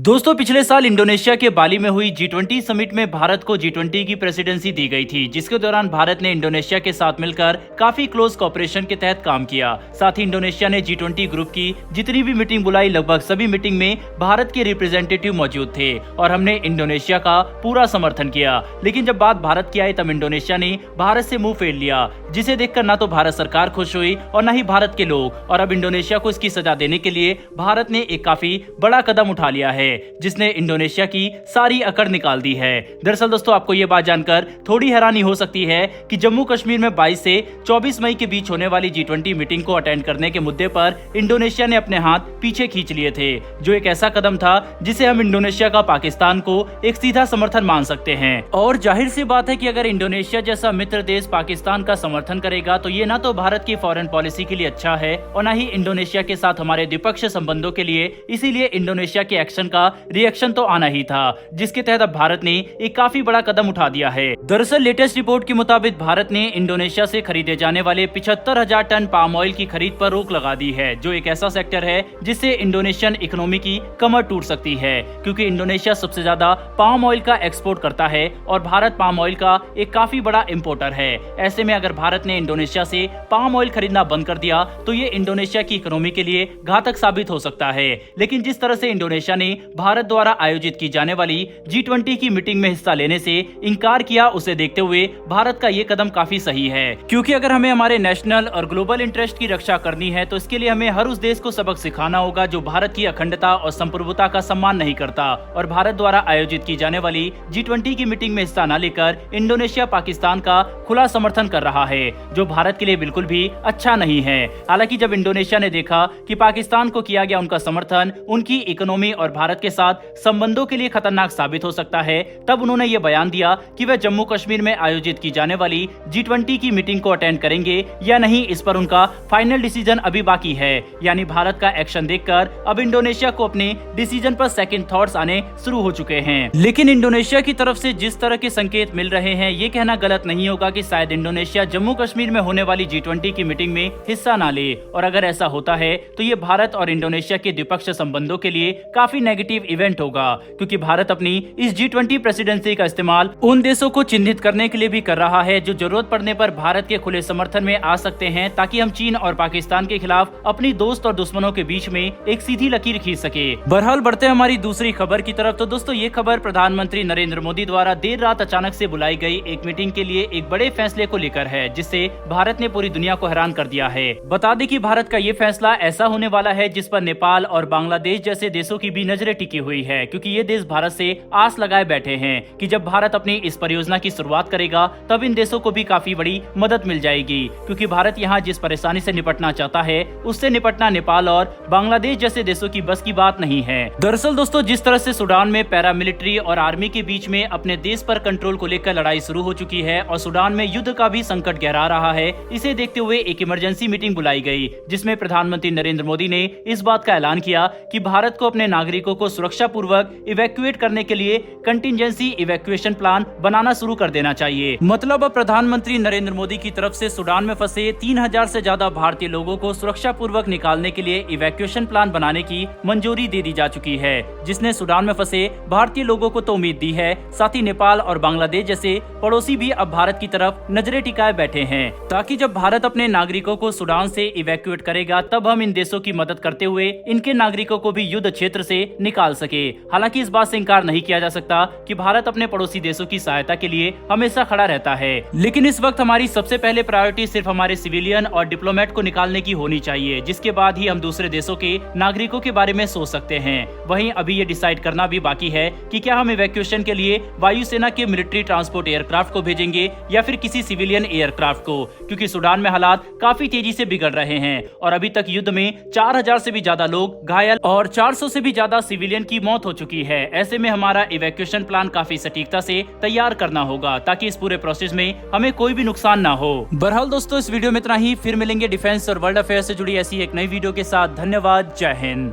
दोस्तों पिछले साल इंडोनेशिया के बाली में हुई G20 समिट में भारत को G20 की प्रेसिडेंसी दी गई थी, जिसके दौरान भारत ने इंडोनेशिया के साथ मिलकर काफी क्लोज कोऑपरेशन के तहत काम किया। साथ ही इंडोनेशिया ने G20 ग्रुप की जितनी भी मीटिंग बुलाई, लगभग सभी मीटिंग में भारत के रिप्रेजेंटेटिव मौजूद थे और हमने इंडोनेशिया का पूरा समर्थन किया। लेकिन जब बात भारत की आई तब इंडोनेशिया ने भारत से मुंह फेर लिया, जिसे देखकर ना तो भारत सरकार खुश हुई और न ही भारत के लोग। और अब इंडोनेशिया को इसकी सजा देने के लिए भारत ने एक काफी बड़ा कदम उठा लिया है, जिसने इंडोनेशिया की सारी अकड़ निकाल दी है। दरअसल दोस्तों, आपको ये बात जानकर थोड़ी हैरानी हो सकती है कि जम्मू कश्मीर में 22 से 24 मई के बीच होने वाली G20 मीटिंग को अटेंड करने के मुद्दे पर इंडोनेशिया ने अपने हाथ पीछे खींच लिए थे, जो एक ऐसा कदम था जिसे हम इंडोनेशिया का पाकिस्तान को एक सीधा समर्थन मान सकते हैं। और जाहिर सी बात है कि अगर इंडोनेशिया जैसा मित्र देश पाकिस्तान का समर्थन करेगा तो ये ना तो भारत की फॉरेन पॉलिसी के लिए अच्छा है और न ही इंडोनेशिया के साथ हमारे द्विपक्षीय संबंधों के लिए। इसीलिए इंडोनेशिया के एक्शन का रिएक्शन तो आना ही था, जिसके तहत अब भारत ने एक काफी बड़ा कदम उठा दिया है। दरअसल लेटेस्ट रिपोर्ट के मुताबिक भारत ने इंडोनेशिया से खरीदे जाने वाले 75,000 टन पाम ऑयल की खरीद पर रोक लगा दी है, जो एक ऐसा सेक्टर है जिससे इंडोनेशियन इकोनॉमी की कमर टूट सकती है, क्योंकि इंडोनेशिया सबसे ज्यादा पाम ऑयल का एक्सपोर्ट करता है और भारत पाम ऑयल का एक काफी बड़ा इम्पोर्टर है। ऐसे में अगर भारत ने इंडोनेशिया से पाम ऑयल खरीदना बंद कर दिया तो ये इंडोनेशिया की इकोनॉमी के लिए घातक साबित हो सकता है। लेकिन जिस तरह से इंडोनेशिया ने भारत द्वारा आयोजित की जाने वाली G20 की मीटिंग में हिस्सा लेने से इनकार किया, उसे देखते हुए भारत का ये कदम काफी सही है, क्योंकि अगर हमें हमारे नेशनल और ग्लोबल इंटरेस्ट की रक्षा करनी है तो इसके लिए हमें हर उस देश को सबक सिखाना होगा जो भारत की अखंडता और संप्रभुता का सम्मान नहीं करता। और भारत द्वारा आयोजित की जाने वाली G20 की मीटिंग में हिस्सा न लेकर इंडोनेशिया पाकिस्तान का खुला समर्थन कर रहा है, जो भारत के लिए बिल्कुल भी अच्छा नहीं है। हालांकि जब इंडोनेशिया ने देखा कि पाकिस्तान को किया गया उनका समर्थन उनकी इकोनॉमी और भारत के साथ संबंधों के लिए खतरनाक साबित हो सकता है, तब उन्होंने ये बयान दिया कि वे जम्मू कश्मीर में आयोजित की जाने वाली G20 की मीटिंग को अटेंड करेंगे या नहीं, इस पर उनका फाइनल डिसीजन अभी बाकी है। यानी भारत का एक्शन देखकर अब इंडोनेशिया को अपने डिसीजन पर सेकंड थॉट्स आने शुरू हो चुके हैं। लेकिन इंडोनेशिया की तरफ से जिस तरह के संकेत मिल रहे हैं, ये कहना गलत नहीं होगा कि शायद इंडोनेशिया जम्मू कश्मीर में होने वाली G20 की मीटिंग में हिस्सा न ले। और अगर ऐसा होता है तो ये भारत और इंडोनेशिया के द्विपक्षीय संबंधों के लिए काफी नेगेटिव इवेंट होगा, क्योंकि भारत अपनी इस G20 प्रेसिडेंसी का इस्तेमाल उन देशों को चिन्हित करने के लिए भी कर रहा है जो जरूरत पड़ने पर भारत के खुले समर्थन में आ सकते हैं, ताकि हम चीन और पाकिस्तान के खिलाफ अपनी दोस्त और दुश्मनों के बीच में एक सीधी लकीर खींच सके। बहरहाल बढ़ते हैं हमारी दूसरी खबर की तरफ। तो दोस्तों, ये खबर प्रधानमंत्री नरेंद्र मोदी द्वारा देर रात अचानक से बुलाई गई एक मीटिंग के लिए एक बड़े फैसले को लेकर है, जिससे भारत ने पूरी दुनिया को हैरान कर दिया है। बता दें कि भारत का ये फैसला ऐसा होने वाला है जिस पर नेपाल और बांग्लादेश जैसे देशों की भी नजरें टिकी हुई है, क्योंकि ये देश भारत से आस लगाए बैठे हैं कि जब भारत अपनी इस परियोजना की शुरुआत करेगा तब इन देशों को भी काफी बड़ी मदद मिल जाएगी, क्योंकि भारत यहाँ जिस परेशानी से निपटना चाहता है उससे निपटना नेपाल और बांग्लादेश जैसे देशों की बस की बात नहीं है। दरअसल दोस्तों, जिस तरह से सूडान में पैरामिलिट्री और आर्मी के बीच में अपने देश पर कंट्रोल को लेकर लड़ाई शुरू हो चुकी है और सूडान में युद्ध का भी संकट गहरा रहा है, इसे देखते हुए एक इमरजेंसी मीटिंग बुलाई गई, जिसमें प्रधानमंत्री नरेंद्र मोदी ने इस बात का ऐलान किया कि भारत को अपने नागरिकों को सुरक्षा पूर्वक इवैक्यूएट करने के लिए कंटिजेंसी इवैक्यूएशन प्लान बनाना शुरू कर देना चाहिए। मतलब अब प्रधानमंत्री नरेंद्र मोदी की तरफ से सूडान में फंसे 3,000 से ज्यादा भारतीय लोगों को सुरक्षा पूर्वक निकालने के लिए इवैक्यूएशन प्लान बनाने की मंजूरी दे दी जा चुकी है, जिसने सूडान में फंसे भारतीय लोगों को तो उम्मीद दी है, साथ ही नेपाल और बांग्लादेश जैसे पड़ोसी भी अब भारत की तरफ नजरें टिकाए बैठे हैं, ताकि जब भारत अपने नागरिकों को सूडान से इवैक्यूएट करेगा तब हम इन देशों की मदद करते हुए इनके नागरिकों को भी युद्ध क्षेत्र से निकाल सके। हालांकि इस बात से इनकार नहीं किया जा सकता कि भारत अपने पड़ोसी देशों की सहायता के लिए हमेशा खड़ा रहता है, लेकिन इस वक्त हमारी सबसे पहले प्रायोरिटी सिर्फ हमारे सिविलियन और डिप्लोमेट को निकालने की होनी चाहिए, जिसके बाद ही हम दूसरे देशों के नागरिकों के बारे में सोच सकते हैं। वहीं अभी ये डिसाइड करना भी बाकी है कि क्या हम इवैक्यूएशन के लिए वायुसेना के मिलिट्री ट्रांसपोर्ट एयरक्राफ्ट को भेजेंगे या फिर किसी सिविलियन एयरक्राफ्ट को, क्योंकि सूडान में हालात काफी तेजी से बिगड़ रहे हैं और अभी तक युद्ध में 4,000 से भी ज्यादा लोग घायल और 400 से भी ज्यादा सिविलियन की मौत हो चुकी है। ऐसे में हमारा इवैक्यूएशन प्लान काफी सटीकता से तैयार करना होगा, ताकि इस पूरे प्रोसेस में हमें कोई भी नुकसान ना हो। बहरहाल दोस्तों, इस वीडियो में इतना ही। फिर मिलेंगे डिफेंस और वर्ल्ड अफेयर से जुड़ी ऐसी एक नई वीडियो के साथ। धन्यवाद। जय हिंद।